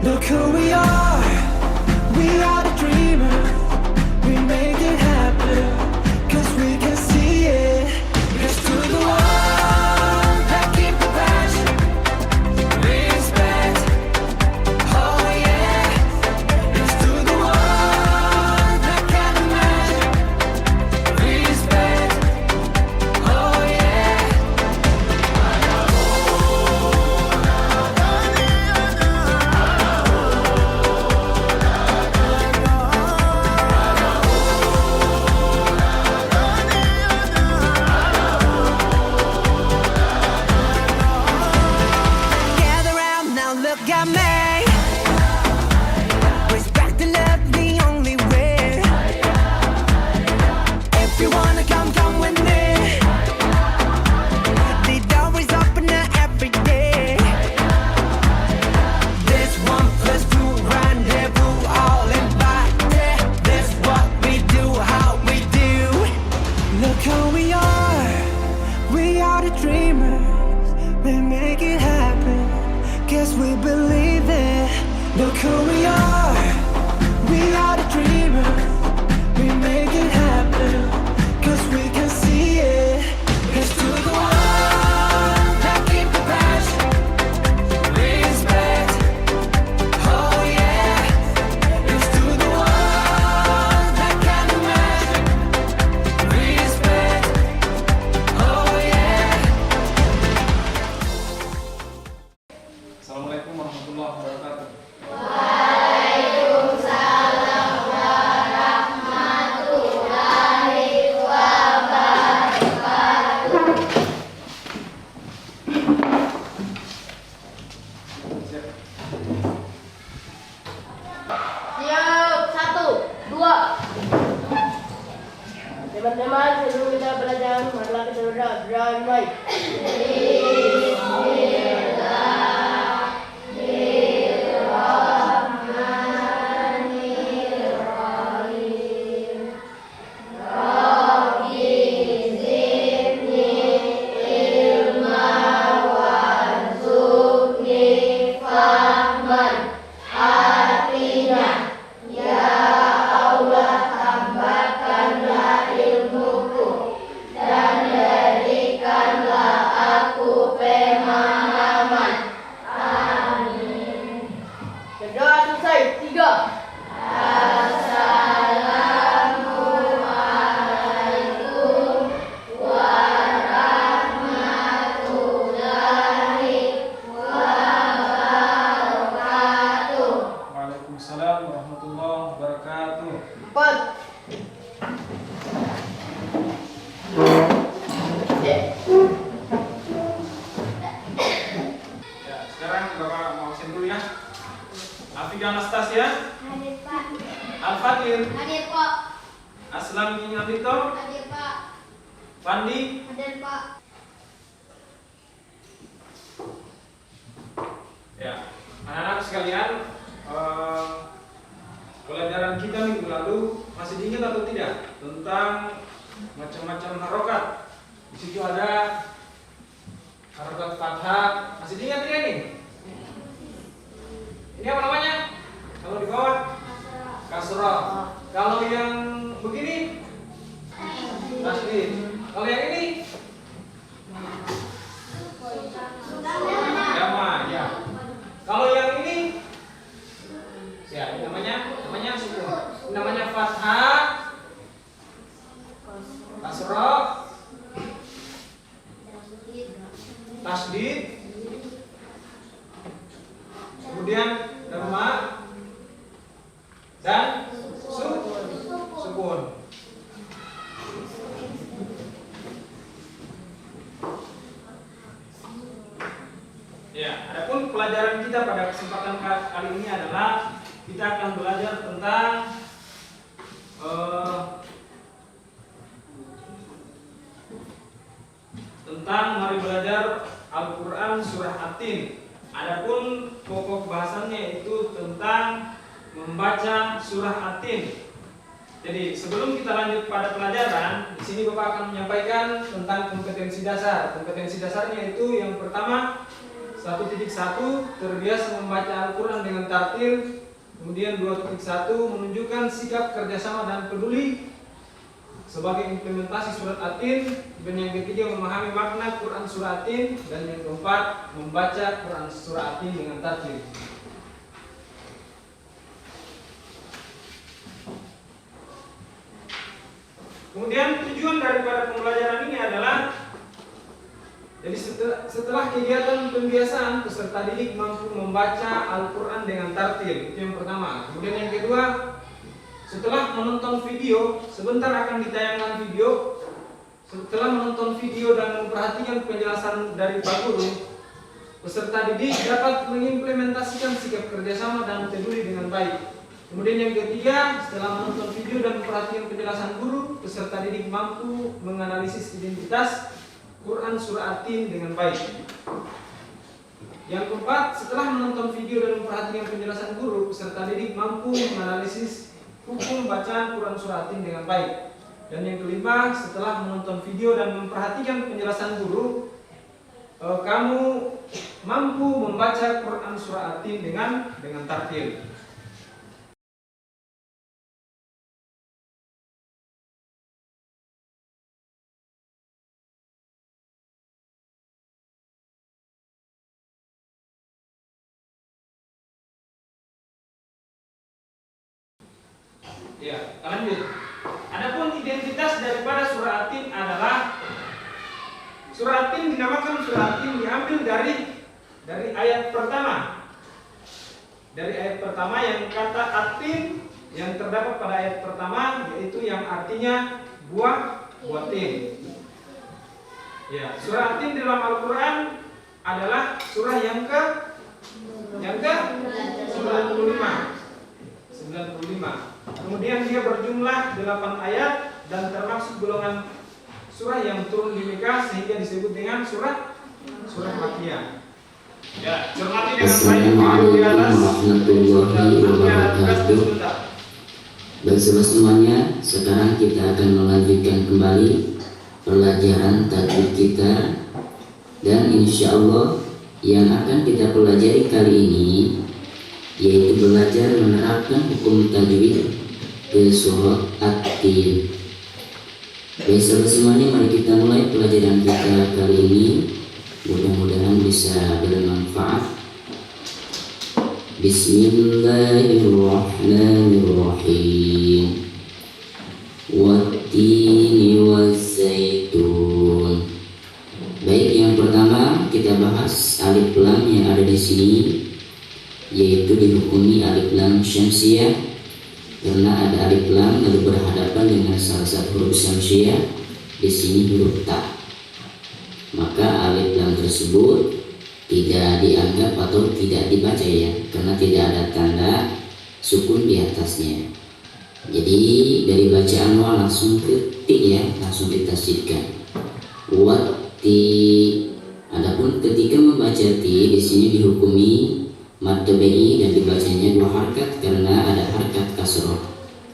Look who we are the dreamers. We make it happen, 'cause we can see it. Here's to the ones that keep the passion, respect, oh yeah. Here's to the ones that can imagine, respect, oh yeah. Gather round now, look at me. Respect and love the only way. If you wanna come with me. The door is open every day. This 1+2 rendezvous, all invited. This what we do, how we do. Look who we are the dreamers. We make it happen, 'cause we believe it. Look who we are the dreamers. We make it happen, 'cause we can see it. Here's to the ones that keep the passion, respect, oh yeah. Here's to the ones that can imagine, respect, oh yeah. Assalamualaikum warahmatullahi wabarakatuh. Siap. Siap, 1, 2. Teman-teman, sebelum kita belajar, marilah kita berdoa. Baik. Berdoa selesai. 3. Waalaikumsalam warahmatullahi wabarakatuh. 4. Ya, sekarang Bapak mau absen dulu ya. Afiqa Anastasia, Hadir Pak. Al-Fatir, Hadir Pak. Aslam bin Abito, Hadir Pak. Fandi. Hadir Pak. Ya, anak-anak sekalian, pelajaran kita minggu lalu masih diingat atau tidak tentang macam-macam harokat? Di situ ada harokat fathah, masih diingat tidak ini? Ini apa namanya? Kalau di bawah kasrah. Kalau yang begini tasdid. Kalau yang ini jama, ya. Kalau yang ini ya, ini namanya sukun. Ini namanya fathah, kasrah, tasdid, kemudian dhamma dan sukun. Ya, adapun pelajaran kita pada kesempatan kali ini adalah kita akan belajar tentang mari belajar Al-Quran Surah At-Tin. Adapun pokok bahasannya itu tentang membaca Surah At-Tin. Jadi sebelum kita lanjut pada pelajaran, di sini Bapak akan menyampaikan tentang kompetensi dasar. Kompetensi dasarnya itu yang pertama 1.1 terbiasa membaca Al-Quran dengan tartil. Kemudian 2.1 menunjukkan sikap kerjasama dan peduli sebagai implementasi surat At-Tin. Dan yang ketiga memahami makna Quran surah At-Tin. Dan yang keempat membaca Quran surah At-Tin dengan tartil. Kemudian tujuan daripada pembelajaran ini adalah, jadi setelah kegiatan pembiasaan, peserta didik mampu membaca Al-Quran dengan tartil. Itu yang pertama. Kemudian yang kedua, setelah menonton video, sebentar akan ditayangkan video. Setelah menonton video dan memperhatikan penjelasan dari Pak Guru, peserta didik dapat mengimplementasikan sikap kerjasama dan peduli dengan baik. Kemudian yang ketiga, setelah menonton video dan memperhatikan penjelasan guru, peserta didik mampu menganalisis identitas Quran surah At-Tin dengan baik. Yang keempat, setelah menonton video dan memperhatikan penjelasan guru, peserta didik mampu menganalisis hukum bacaan Quran surah At-Tin dengan baik. Dan yang kelima, setelah menonton video dan memperhatikan penjelasan guru, kamu mampu membaca Quran surah At-Tin dengan tartil. Ya, lanjut. Adapun identitas daripada surah At-Tin adalah, surah At-Tin dinamakan surah At-Tin diambil dari ayat pertama. Dari ayat pertama yang kata At-Tin yang terdapat pada ayat pertama, yaitu yang artinya buah tin. Ya, surah At-Tin dalam Al-Quran adalah surah yang ke 95. Kemudian dia berjumlah 8 ayat dan termasuk golongan surah yang turun di Mekah sehingga disebut dengan surah Makkiyah. Ya, cermati dengan Assalamualaikum warahmatullahi wabarakatuh. Baik sobat semuanya, sekarang kita akan melanjutkan kembali pelajaran tajwid kita. Dan insya Allah yang akan kita pelajari kali ini yaitu belajar menerapkan hukum tajwid ke surah At-Tin. Baik sahabat semuanya, mari kita mulai pelajaran kita kali ini. Mudah-mudahan bisa bermanfaat. Bismillahirrahmanirrahim. Wattini wazzaitun. Baik, yang pertama kita bahas alif lam yang ada di sini, yaitu dihukumi alif lam syamsiyah karena ada alif lam lalu berhadapan dengan salah satu huruf syamsiyah, di sini huruf ta. Maka alif lam tersebut tidak dianggap atau tidak dibaca ya, karena tidak ada tanda sukun di atasnya. Jadi dari bacaan wa langsung ke ti ya, langsung ditasydidkan. Wati. Adapun ketika membaca ti di sini dihukumi mad tabi'i dan dibacanya 2 harakat karena ada harakat kasroh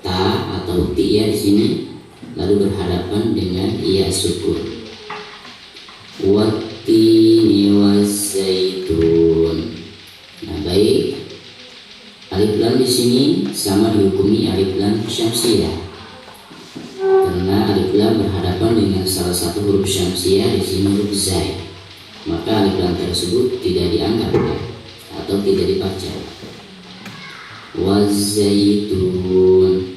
ta atau ti ya di sini, lalu berhadapan dengan ya sukun. Wattini wazzaitun. Nah baik, alif lam di sini sama dihukumi alif lam syamsiyah karena alif lam berhadapan dengan salah satu huruf syamsiyah, di sini huruf zai. Maka alif lam tersebut tidak dianggap atau tidak dibaca. Wazzaitun.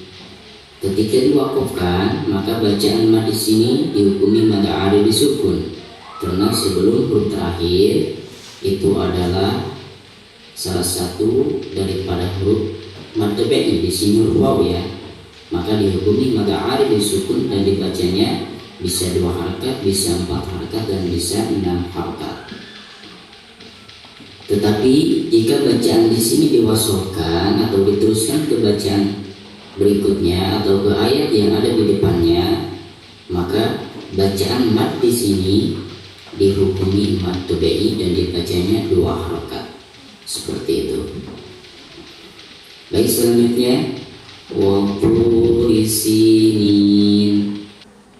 Ketika diwakafkan, maka bacaan mad di sini dihukumi mad aridi sukun karena sebelum huruf terakhir itu adalah salah satu daripada huruf mad tabi'i, di sini huruf waw ya. Maka dihukumi mad aridi sukun dan dibacanya bisa 2 harakat, bisa 4 harakat dan bisa 6 harakat. Tetapi jika bacaan di sini diwasofkan atau diteruskan ke bacaan berikutnya atau ke ayat yang ada di depannya, maka bacaan mad di sini dihukumi mad tabi'i dan dibacanya 2 harakat. Seperti itu. Baik, selanjutnya wa turisinin.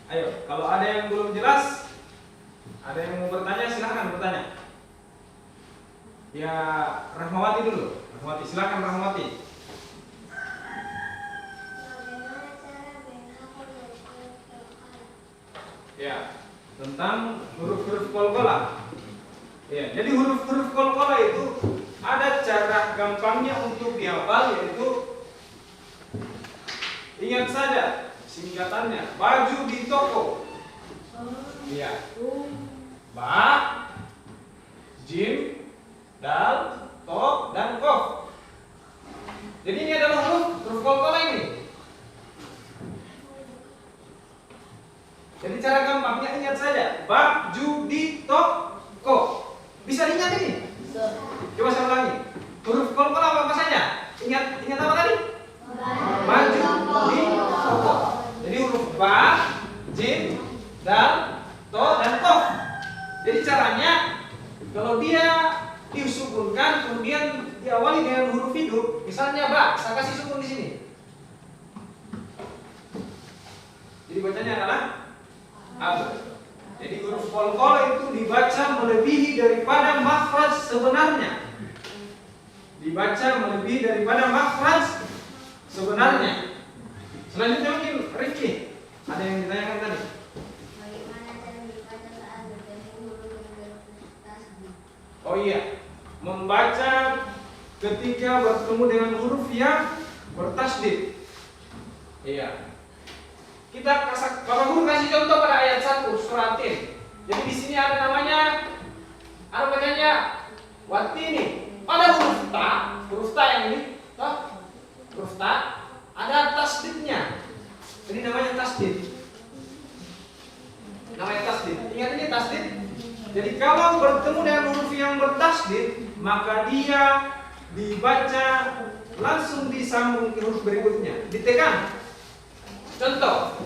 Ayo, kalau ada yang belum jelas, ada yang mau bertanya silahkan bertanya. Ya, Rahmawati Rahmawati dulu. Rahmawati, silakan Rahmawati. Bagaimana cara menghafal huruf Al-Quran? Ya, tentang huruf-huruf qalqalah. Ya, jadi huruf-huruf qalqalah itu ada cara gampangnya untuk dihafal, yaitu ingat saja singkatannya, baju di toko. Iya. Ba, jim, dal, to, dan kof. Jadi ini adalah huruf qalqalah ini. Jadi cara gampangnya ingat saja, baju di toko. Bisa diingat ini? Coba saya ulangi. Huruf qalqalah apa saja? Ingat apa tadi? Baju di toko. Jadi huruf ba, jim, dal, to, dan kof. Jadi caranya kalau dia disukunkan kemudian diawali dengan huruf hidup, misalnya ba, saya kasih sukun di sini. Jadi bacanya adalah ab. Jadi huruf qalqalah itu dibaca melebihi daripada makhraj sebenarnya. Dibaca melebihi daripada makhraj sebenarnya. Selanjutnya mungkin Rifki, ada yang ditanyakan tadi. Bagaimana cara membaca saat bertemu huruf yang bertasbih? Oh iya, membaca ketika bertemu dengan huruf yang bertasdid. Iya. Kita Bapak Guru kasih contoh pada ayat 1 surah Tin. Jadi di sini ada namanya, apa bacanya? Watini. Pada huruf ta yang ini, toh? Huruf ta ada tasdidnya. Ini namanya tasdid. Namanya tasdid. Ingat ini tasdid. Jadi kalau bertemu dengan huruf yang bertasdid, maka dia dibaca langsung disambung ke huruf berikutnya, ditekan. Contoh,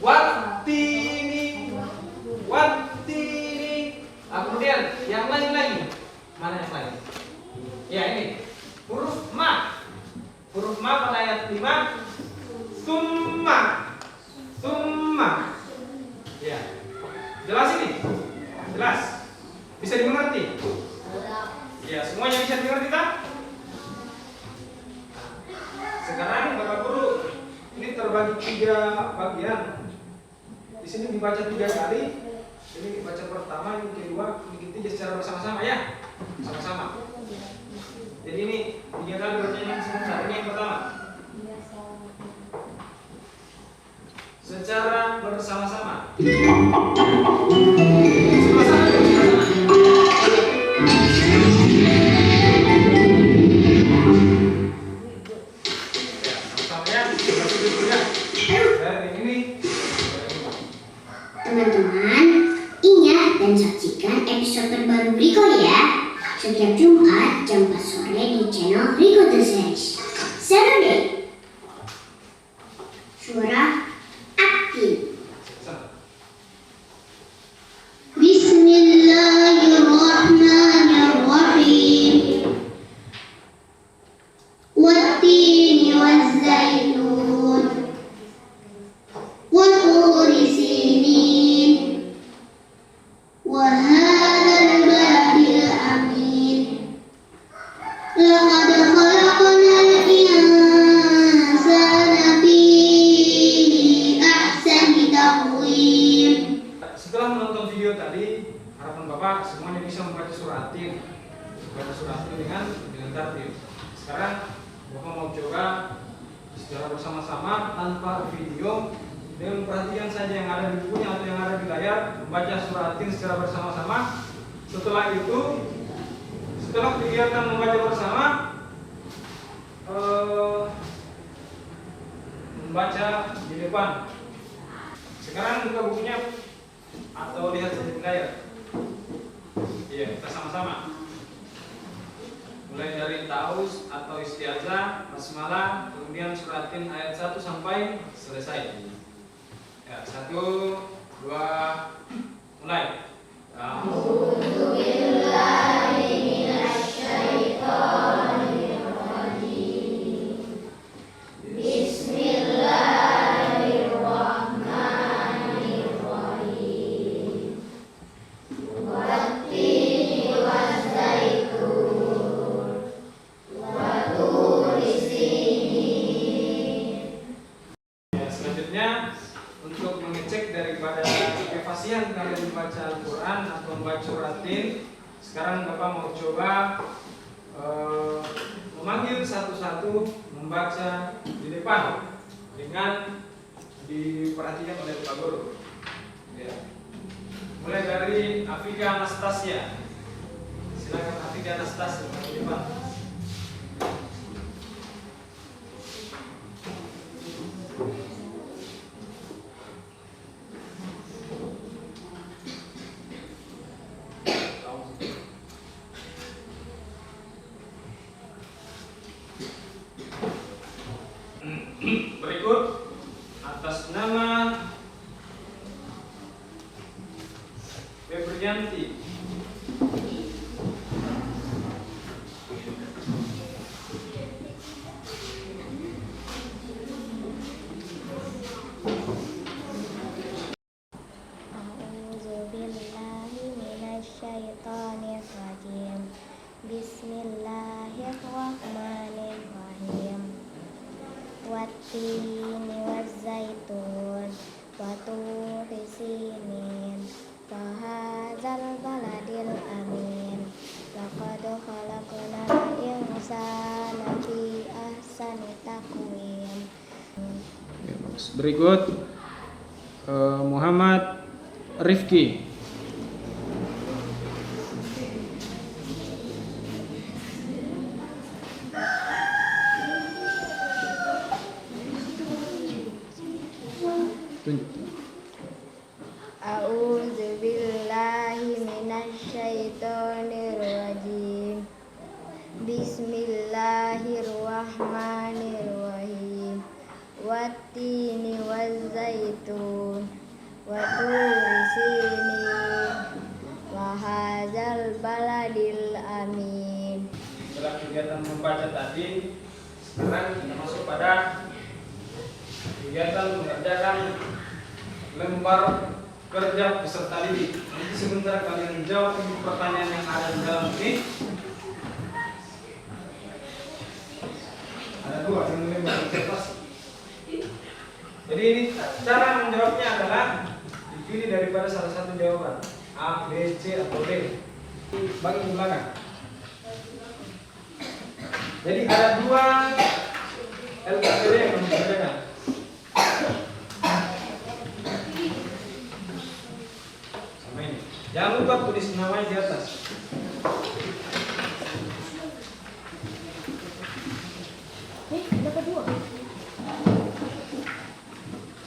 watini. Kemudian yang lain lagi. Mana yang lain? Ya ini, huruf ma. Huruf ma pada ayat 5. Summa. Ya, jelas ini? Jelas? Bisa dimengerti? Ya, semuanya bisa dimengerti tak? Sekarang Bapak Guru, ini terbagi 3 bagian. Di sini dibaca 3 kali. Ini dibaca pertama, ini kedua, ini ketiga secara bersama-sama ya, sama-sama. Jadi ini 3 kali bacanya sebentar. Ini yang pertama. Secara bersama-sama. Teman-teman, ingat dan saksikan episode terbaru Riko ya. Setiap Jumat jam 4 sore di channel Riko The Series. Saturday. Suara aktif. Bismillahirrahmanirrahim. Wattini wazzaitun. وطور سينين وهذا البلد الأمين لقد خلقنا الإنسان في أحسن تقويم. Setelah menonton video tadi, harapan Bapak semuanya bisa membaca surah At-Tin. Membaca surah At-Tin dengan tertib. Sekarang Bapak mau coba secara bersama-sama tanpa video, dengan perhatian saja yang ada di bukunya atau yang ada di layar, membaca surah At-Tin secara bersama-sama. Setelah itu, setelah kegiatan membaca bersama, membaca di depan. Sekarang buka bukunya atau lihat saja di layar. Iya, kita sama-sama. Mulai dari Ta'awuz atau Isti'adzah, Basmalah, kemudian surah At-Tin ayat 1 sampai selesai. Ya, 1, 2, mulai. Bismillahirrahmanirrahim. bacaan atau membaca surat At-Tin. Sekarang Bapak mau coba memanggil satu-satu membaca di depan dengan diperhatikan oleh Pak Guru. Ya. Mulai dari Afika Anastasia. Silakan Afika Anastasia di depan. Berikut atas nama Febrianti. A'udzubillahiminasyaitonirrajim. Bismillahirrahmanirrahim. Wattini wazzaitun wa turi sinin wa hadzal baladil amin. Laqad khalaqnal insana fi ahsani taqwim. Berikut Muhammad Rifki. A'udzubillahiminasyaitonirrajim. Bismillahirrahmanirrahim. Wattini wazzaitun wa turi sinin wa hadzal baladil amin. Setelah kegiatan membaca tadi, sekarang kita masuk pada kegiatan mengerjakan lembar kerja peserta didik. Nanti sebentar kalian menjawab pertanyaan yang ada di dalam ini. Ada dua yang lembar kertas. Jadi ini cara menjawabnya adalah dipilih daripada salah satu jawaban A, B, C atau D. Bagi di belakang. Jadi ada dua LKPD yang membedakan. Sama ini. Jangan lupa tulis namanya di atas. Dapat dua.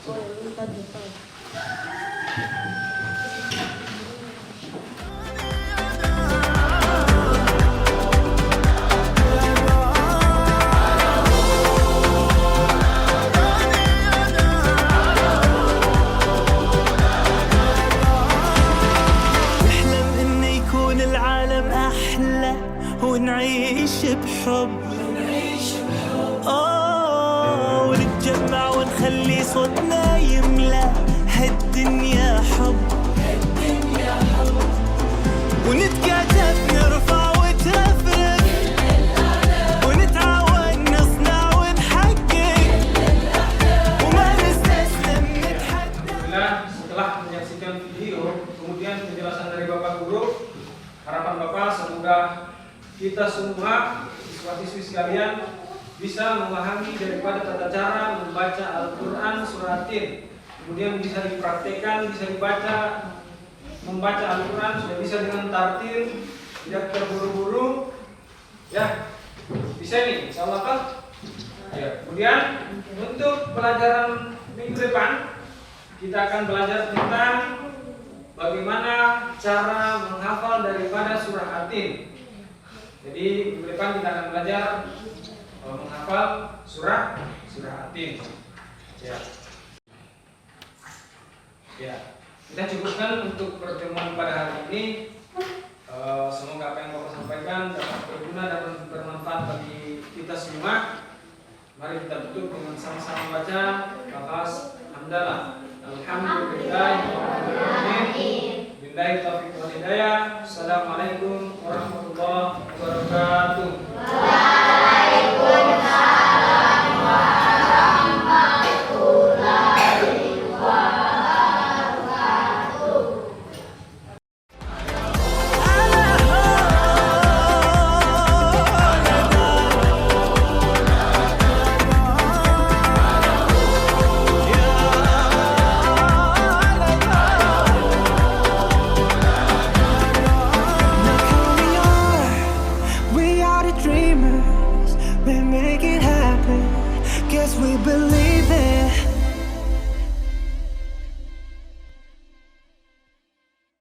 Oh, tadi. نحلم إنه يكون العالم أحلى ونعيش بحب ونتجمع ونخلي صوتنا يملى هالدنيا حب ونتكاتف نرفع وترفرف ونتعاون نصنع ونحقق وما نستسلم نتحدى. Alhamdulillah, setelah menyaksikan video, kemudian penjelasan dari Bapak Guru, harapan Bapak semoga kita semua siswa-siswi sekalian bisa memahami daripada tata cara membaca Al-Quran surah At-Tin. Kemudian bisa dipraktekkan, bisa dibaca, membaca Al-Quran sudah bisa dengan tartil, tidak terburu-buru, ya bisa nih, insya Allah kan? Ya. Kemudian untuk pelajaran minggu depan kita akan belajar tentang bagaimana cara menghafal daripada surah At-Tin. Jadi minggu depan kita akan belajar menghafal surah At-Tin. Ya. Ya. Kita cukupkan untuk pertemuan pada hari ini. Semoga apa yang Bapak sampaikan dapat berguna dan bermanfaat bagi kita semua. Mari kita tutup dengan sama-sama baca lafaz hamdalah. Alhamdulillahirrahmanirrahim. Billahi taufiq wal hidayah. Assalamualaikum warahmatullahi wabarakatuh.